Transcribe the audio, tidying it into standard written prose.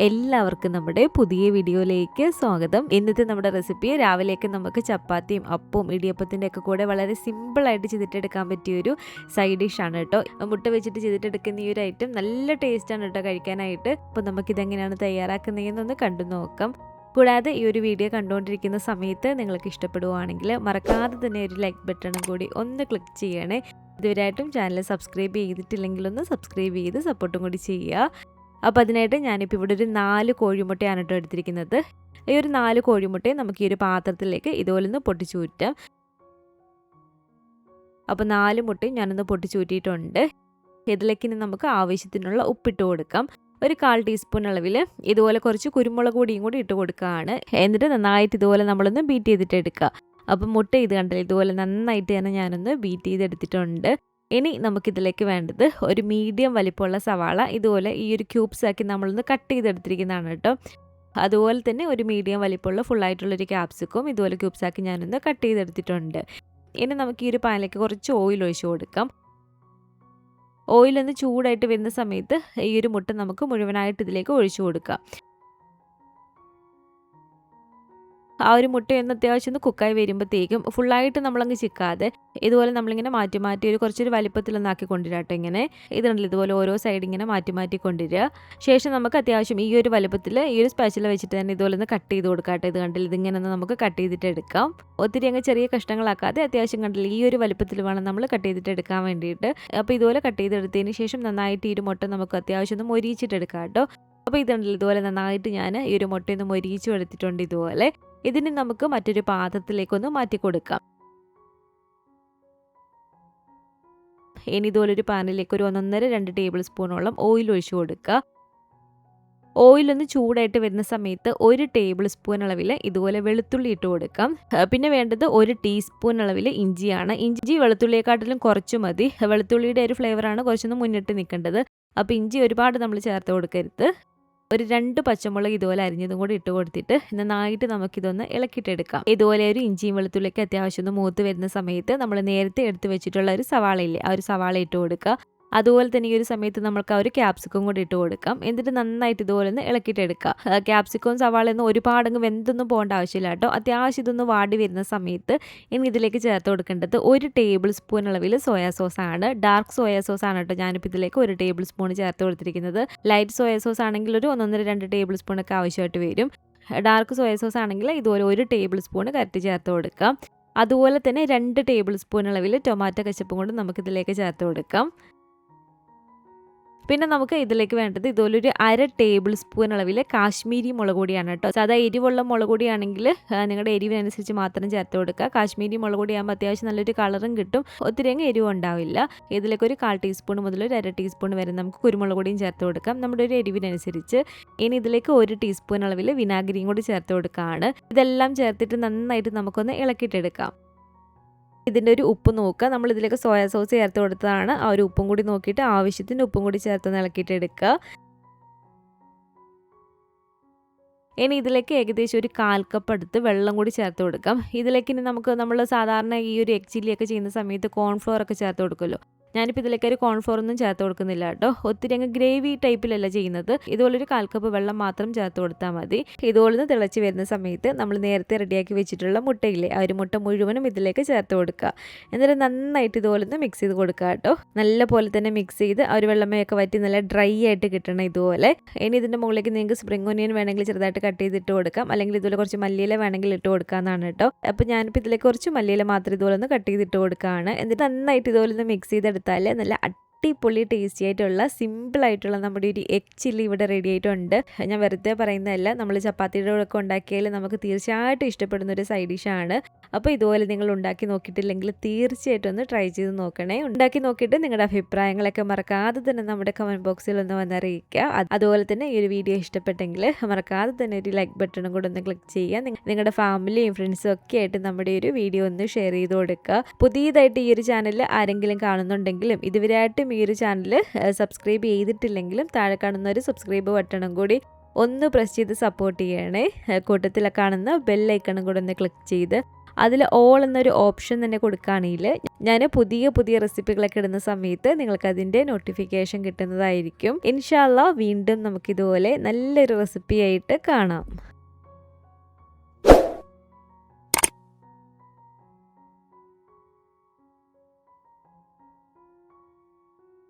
എല്ലാവർക്കും നമ്മുടെ പുതിയ വീഡിയോയിലേക്ക് സ്വാഗതം. ഇന്നത്തെ നമ്മുടെ റെസിപ്പി രാവിലേക്ക് നമുക്ക് ചപ്പാത്തിയും അപ്പവും ഇടിയപ്പത്തിൻ്റെ ഒക്കെ കൂടെ വളരെ സിമ്പിളായിട്ട് ചെയ്തിട്ടെടുക്കാൻ പറ്റിയൊരു സൈഡ് ഡിഷാണ് കേട്ടോ. മുട്ട വെച്ചിട്ട് ചെയ്തിട്ടെടുക്കുന്ന ഈ ഒരു ഐറ്റം നല്ല ടേസ്റ്റാണ് കേട്ടോ കഴിക്കാനായിട്ട്. അപ്പോൾ നമുക്കിതെങ്ങനെയാണ് തയ്യാറാക്കുന്നതെന്നൊന്ന് കണ്ടു നോക്കാം. കൂടാതെ ഈ ഒരു വീഡിയോ കണ്ടുകൊണ്ടിരിക്കുന്ന സമയത്ത് നിങ്ങൾക്ക് ഇഷ്ടപ്പെടുവാണെങ്കിൽ മറക്കാതെ തന്നെ ഒരു ലൈക്ക് ബട്ടണും കൂടി ഒന്ന് ക്ലിക്ക് ചെയ്യണേ. ഇതുവരെയായിട്ടും ചാനൽ സബ്സ്ക്രൈബ് ചെയ്തിട്ടില്ലെങ്കിൽ ഒന്ന് സബ്സ്ക്രൈബ് ചെയ്ത് സപ്പോർട്ടും കൂടി ചെയ്യുക. അപ്പോൾ അതിനായിട്ട് ഞാനിപ്പോൾ ഇവിടെ ഒരു 4 കോഴിമുട്ടയാണ് കേട്ടോ എടുത്തിരിക്കുന്നത്. ഈ ഒരു 4 കോഴിമുട്ടയെ നമുക്ക് ഈ ഒരു പാത്രത്തിലേക്ക് ഇതുപോലെ ഒന്ന് പൊട്ടിച്ചൂറ്റാം. അപ്പോൾ 4 മുട്ടയും ഞാനൊന്ന് പൊട്ടിച്ചൂറ്റിയിട്ടുണ്ട്. ഇതിലേക്ക് ഇനി നമുക്ക് ആവശ്യത്തിനുള്ള ഉപ്പിട്ട് കൊടുക്കാം. ഒരു 1/4 ടീസ്പൂൺ അളവിൽ ഇതുപോലെ കുറച്ച് കുരുമുളക് പൊടിയും കൂടി ഇട്ട് കൊടുക്കുകയാണ്. എന്നിട്ട് നന്നായിട്ട് ഇതുപോലെ നമ്മളൊന്ന് ബീറ്റ് ചെയ്തിട്ട് എടുക്കുക. അപ്പം മുട്ട ഇത് കണ്ടില്ല, ഇതുപോലെ നന്നായിട്ട് തന്നെ ഞാനൊന്ന് ബീറ്റ് ചെയ്തെടുത്തിട്ടുണ്ട്. ഇനി നമുക്കിതിലേക്ക് വേണ്ടത് ഒരു മീഡിയം വലിപ്പമുള്ള സവാള ഇതുപോലെ ഈ ഒരു ക്യൂബ്സ് ആക്കി നമ്മളൊന്ന് കട്ട് ചെയ്തെടുത്തിരിക്കുന്നതാണ് കേട്ടോ. അതുപോലെ തന്നെ ഒരു മീഡിയം വലിപ്പമുള്ള ഫുള്ളായിട്ടുള്ളൊരു ക്യാപ്സിക്കും ഇതുപോലെ ക്യൂബ്സ് ആക്കി ഞാനൊന്ന് കട്ട് ചെയ്തെടുത്തിട്ടുണ്ട്. ഇനി നമുക്ക് ഈ ഒരു പാനിലേക്ക് കുറച്ച് ഓയിൽ ഒഴിച്ച് കൊടുക്കാം. ഓയിലൊന്ന് ചൂടായിട്ട് വരുന്ന സമയത്ത് ഈ ഒരു മുട്ട നമുക്ക് മുഴുവനായിട്ട് ഇതിലേക്ക് ഒഴിച്ചു കൊടുക്കാം. ആ ഒരു മുട്ടയൊന്ന് അത്യാവശ്യം ഒന്ന് കുക്കായി വരുമ്പോഴത്തേക്കും ഫുള്ളായിട്ട് നമ്മളങ്ങ് ചിക്കാതെ ഇതുപോലെ നമ്മളിങ്ങനെ മാറ്റി മാറ്റി കുറച്ചൊരു വലിപ്പത്തിലൊന്നാക്കി കൊണ്ടുവരാം കേട്ടോ. ഇങ്ങനെ ഇതുണ്ടല്ലോ, ഇതുപോലെ ഓരോ സൈഡ് ഇങ്ങനെ മാറ്റി മാറ്റി കൊണ്ടുവരിക. ശേഷം നമുക്ക് അത്യാവശ്യം ഈ ഒരു വലിപ്പത്തിൽ ഈ ഒരു സ്പാച്ചില വെച്ചിട്ട് തന്നെ ഇതുപോലെ ഒന്ന് കട്ട് ചെയ്ത് കൊടുക്കാം കേട്ടോ. ഇത് കണ്ടില്ല, ഇതിങ്ങനെ ഒന്ന് നമുക്ക് കട്ട് ചെയ്തിട്ട് എടുക്കാം. ഒത്തിരി അങ്ങ് ചെറിയ കഷ്ണങ്ങളാക്കാതെ അത്യാവശ്യം കണ്ടില്ല ഈ ഒരു വലിപ്പത്തിൽ വേണം നമ്മൾ കട്ട് ചെയ്തിട്ട് എടുക്കാൻ വേണ്ടിയിട്ട്. അപ്പോൾ ഇതുപോലെ കട്ട് ചെയ്തെടുത്തതിന് ശേഷം നന്നായിട്ട് ഈ ഒരു മുട്ട നമുക്ക് അത്യാവശ്യം ഒന്ന് മൊരിയിച്ചിട്ടെടുക്കാം കേട്ടോ. അപ്പോൾ ഇതുണ്ടല്ലോ, ഇതുപോലെ നന്നായിട്ട് ഞാൻ ഈ ഒരു മുട്ടയൊന്ന് മൊരിയിച്ചു എടുത്തിട്ടുണ്ട്. ഇതുപോലെ ഇതിന് നമുക്ക് മറ്റൊരു പാത്രത്തിലേക്കൊന്ന് മാറ്റി കൊടുക്കാം. ഇനി ഇതുപോലെ ഒരു പാനിലേക്ക് ഒരു 1.5-2 ടേബിൾ സ്പൂണോളം ഓയിൽ ഒഴിച്ചു കൊടുക്കുക. ഓയിലൊന്ന് ചൂടായിട്ട് വരുന്ന സമയത്ത് 1 ടേബിൾ സ്പൂൺ അളവിൽ ഇതുപോലെ വെളുത്തുള്ളി ഇട്ട് കൊടുക്കാം. പിന്നെ വേണ്ടത് 1 ടീസ്പൂൺ അളവിൽ ഇഞ്ചിയാണ്. ഇഞ്ചി വെളുത്തുള്ളിയെക്കാട്ടിലും കുറച്ച് മതി. വെളുത്തുള്ളിയുടെ ഒരു ഫ്ലേവറാണ് കുറച്ചൊന്ന് മുന്നിട്ട് നിൽക്കേണ്ടത്. അപ്പോൾ ഇഞ്ചി ഒരുപാട് നമ്മൾ ചേർത്ത് കൊടുക്കരുത്. ഒരു 2 പച്ചമുളക് ഇതുപോലെ അരിഞ്ഞതും കൂടി ഇട്ട് കൊടുത്തിട്ട് നന്നായിട്ട് നമുക്കിതൊന്ന് ഇളക്കിയിട്ടെടുക്കാം. ഇതുപോലെ ഒരു ഇഞ്ചിയും വെളുത്തുള്ളിയൊക്കെ അത്യാവശ്യം ഒന്ന് മൂത്ത് വരുന്ന സമയത്ത് നമ്മൾ നേരത്തെ എടുത്ത് വെച്ചിട്ടുള്ള ഒരു സവാളയില്ലേ, ആ ഒരു സവാള ഇട്ട് കൊടുക്കുക. അതുപോലെ തന്നെ ഈ ഒരു സമയത്ത് നമുക്ക് ആ ഒരു ക്യാപ്സിക്കം കൂടി ഇട്ട് കൊടുക്കാം. എന്നിട്ട് നന്നായിട്ട് ഇതുപോലെ ഒന്ന് ഇളക്കിയിട്ടെടുക്കുക. ക്യാപ്സിക്കവും സവാളയൊന്നും ഒരുപാടങ്ങ് വെന്തൊന്നും പോകേണ്ട ആവശ്യമില്ല കേട്ടോ. അത്യാവശ്യം ഇതൊന്ന് വാടി വരുന്ന സമയത്ത് ഇനി ഇതിലേക്ക് ചേർത്ത് കൊടുക്കേണ്ടത് 1 ടേബിൾ സ്പൂൺ അളവിൽ സോയാ സോസാണ്. ഡാർക്ക് സോയാ സോസ് ആണ് കേട്ടോ ഞാനിപ്പോൾ ഇതിലേക്ക് 1 ടേബിൾ സ്പൂൺ ചേർത്ത് കൊടുത്തിരിക്കുന്നത്. ലൈറ്റ് സോയാ സോസ് ആണെങ്കിൽ ഒരു 1.5-2 ടേബിൾ സ്പൂണൊക്കെ ആവശ്യമായിട്ട് വരും. ഡാർക്ക് സോയാ സോസ് ആണെങ്കിൽ ഇതുപോലെ 1 ടേബിൾ സ്പൂൺ കറക്റ്റ് ചേർത്ത് കൊടുക്കാം. അതുപോലെ തന്നെ 2 ടേബിൾ സ്പൂൺ അളവിൽ ടൊമാറ്റോ കെച്ചപ്പും കൊണ്ട് നമുക്കിതിലേക്ക് ചേർത്ത് കൊടുക്കാം. പിന്നെ നമുക്ക് ഇതിലേക്ക് വേണ്ടത് ഇതുപോലെ ഒരു 1/2 ടേബിൾ സ്പൂൺ അളവിൽ കാശ്മീരി മുളക് പൊടിയാണ് കേട്ടോ. സാധാ എരിവുള്ള മുളക് പൊടിയാണെങ്കിൽ നിങ്ങളുടെ എരിവിനനുസരിച്ച് മാത്രം ചേർത്ത് കൊടുക്കുക. കാശ്മീരി മുളക് പൊടിയാകുമ്പോൾ അത്യാവശ്യം നല്ലൊരു കളറും കിട്ടും, ഒത്തിരി അങ്ങ് എരിവും ഉണ്ടാവില്ല. ഇതിലേക്ക് ഒരു 1/4 ടീസ്പൂൺ മുതൽ ഒരു 1/2 ടീസ്പൂൺ വരെ നമുക്ക് കുരുമുളക് പൊടിയും ചേർത്ത് കൊടുക്കാം, നമ്മുടെ ഒരു എരിവിനനുസരിച്ച്. ഇനി ഇതിലേക്ക് 1 ടീസ്പൂൺ അളവിൽ വിനാഗിരിയും കൂടി ചേർത്ത് കൊടുക്കുകയാണ്. ഇതെല്ലാം ചേർത്തിട്ട് നന്നായിട്ട് നമുക്കൊന്ന് ഇളക്കിയിട്ടെടുക്കാം. ഇതിൻ്റെ ഒരു ഉപ്പ് നോക്കുക. നമ്മൾ ഇതിലേക്ക് സോയാ സോസ് ചേർത്ത് കൊടുത്തതാണ്. ആ ഒരു ഉപ്പും കൂടി നോക്കിയിട്ട് ആവശ്യത്തിന് ഉപ്പും കൂടി ചേർത്ത് ഇളക്കിയിട്ട് എടുക്കുക. ഇനി ഇതിലേക്ക് ഏകദേശം ഒരു 1/4 കപ്പ് അടുത്ത് വെള്ളം കൂടി ചേർത്ത് കൊടുക്കാം. ഇതിലേക്ക് ഇനി നമ്മൾ സാധാരണ ഈ ഒരു എഗ് ചില്ലിയൊക്കെ ചെയ്യുന്ന സമയത്ത് കോൺഫ്ലോർ ഒക്കെ ചേർത്ത് കൊടുക്കുമല്ലോ. ഞാനിപ്പോൾ ഇതിലേക്ക് ഒരു കോൺഫ്ലോർ ഒന്നും ചേർത്ത് കൊടുക്കുന്നില്ല കേട്ടോ. ഒത്തിരി അങ്ങ് ഗ്രേവി ടൈപ്പിലല്ല ചെയ്യുന്നത്. ഇതുപോലൊരു 1/4 കപ്പ് വെള്ളം മാത്രം ചേർത്ത് കൊടുത്താൽ മതി. ഇതുപോലെ തിളച്ച് വരുന്ന സമയത്ത് നമ്മൾ നേരത്തെ റെഡിയാക്കി വെച്ചിട്ടുള്ള മുട്ടയില്ലേ, ആ ഒരു മുട്ട മുഴുവനും ഇതിലേക്ക് ചേർത്ത് കൊടുക്കുക. എന്നിട്ട് നന്നായിട്ട് ഇതുപോലെ ഒന്ന് മിക്സ് ചെയ്ത് കൊടുക്കുക കേട്ടോ. നല്ല പോലെ തന്നെ മിക്സ് ചെയ്ത് ആ ഒരു വെള്ളമയൊക്കെ വറ്റി നല്ല ഡ്രൈ ആയിട്ട് കിട്ടണം ഇതുപോലെ. ഇനി ഇതിൻ്റെ മുകളിലേക്ക് നിങ്ങൾക്ക് സ്പ്രിംഗ് ഒനിയൻ വേണമെങ്കിൽ ചെറുതായിട്ട് കട്ട് ചെയ്തിട്ട് കൊടുക്കാം, അല്ലെങ്കിൽ ഇതുപോലെ കുറച്ച് മല്ലിയില വേണമെങ്കിൽ ഇട്ട് കൊടുക്കാമെന്നാണ് കേട്ടോ. അപ്പോൾ ഞാനിപ്പോൾ ഇതിലേക്ക് കുറച്ച് മല്ലിയില മാത്രം ഇതുപോലെ ഒന്ന് കട്ട് ചെയ്തിട്ട് കൊടുക്കുകയാണ്. എന്നിട്ട് നന്നായിട്ട് ഇതുപോലെ ഒന്ന് മിക്സ് ചെയ്തെടുത്താൽ നല്ല അടിപൊളി ടേസ്റ്റി ആയിട്ടുള്ള സിമ്പിളായിട്ടുള്ള നമ്മുടെ ഒരു എഗ് ചില്ലി ഇവിടെ റെഡി ആയിട്ടുണ്ട്. ഞാൻ വെറുതെ പറയുന്നതല്ല, നമ്മൾ ചപ്പാത്തിയുടെ ഒക്കെ ഉണ്ടാക്കിയാൽ നമുക്ക് തീർച്ചയായിട്ടും ഇഷ്ടപ്പെടുന്ന ഒരു സൈഡ് ഡിഷാണ്. അപ്പോൾ ഇതുപോലെ നിങ്ങൾ ഉണ്ടാക്കി നോക്കിയിട്ടില്ലെങ്കിൽ തീർച്ചയായിട്ടും ഒന്ന് ട്രൈ ചെയ്ത് നോക്കണേ. ഉണ്ടാക്കി നോക്കിയിട്ട് നിങ്ങളുടെ അഭിപ്രായങ്ങളൊക്കെ മറക്കാതെ തന്നെ നമ്മുടെ കമൻറ്റ് ബോക്സിൽ ഒന്ന് വന്നറിയിക്കുക. അതുപോലെ തന്നെ ഈ ഒരു വീഡിയോ ഇഷ്ടപ്പെട്ടെങ്കിൽ മറക്കാതെ തന്നെ ഒരു ലൈക്ക് ബട്ടണും കൂടെ ഒന്ന് ക്ലിക്ക് ചെയ്യുക. നിങ്ങളുടെ ഫാമിലിയും ഫ്രണ്ട്സും ഒക്കെ ആയിട്ട് നമ്മുടെ ഒരു വീഡിയോ ഒന്ന് ഷെയർ ചെയ്ത് കൊടുക്കുക. പുതിയതായിട്ട് ഈ ഒരു ചാനൽ ആരെങ്കിലും കാണുന്നുണ്ടെങ്കിലും ഇതുവരെയായിട്ടും ഈ ഒരു ചാനൽ സബ്സ്ക്രൈബ് ചെയ്തിട്ടില്ലെങ്കിലും താഴെ കാണുന്ന ഒരു സബ്സ്ക്രൈബ് ബട്ടണും കൂടി ഒന്ന് പ്രസ് ചെയ്ത് സപ്പോർട്ട് ചെയ്യണേ. കൂട്ടത്തിൽ കാണുന്ന ബെൽ ഐക്കണും കൂടെ ഒന്ന് ക്ലിക്ക് ചെയ്ത് അതിൽ ഓൾ എന്നൊരു ഓപ്ഷൻ തന്നെ കൊടുക്കുകയാണെങ്കിൽ ഞാൻ പുതിയ റെസിപ്പികളൊക്കെ ഇടുന്ന സമയത്ത് നിങ്ങൾക്ക് അതിൻ്റെ നോട്ടിഫിക്കേഷൻ കിട്ടുന്നതായിരിക്കും. ഇൻഷാ അല്ലാഹ് വീണ്ടും നമുക്കിതുപോലെ നല്ലൊരു റെസിപ്പി ആയിട്ട് കാണാം.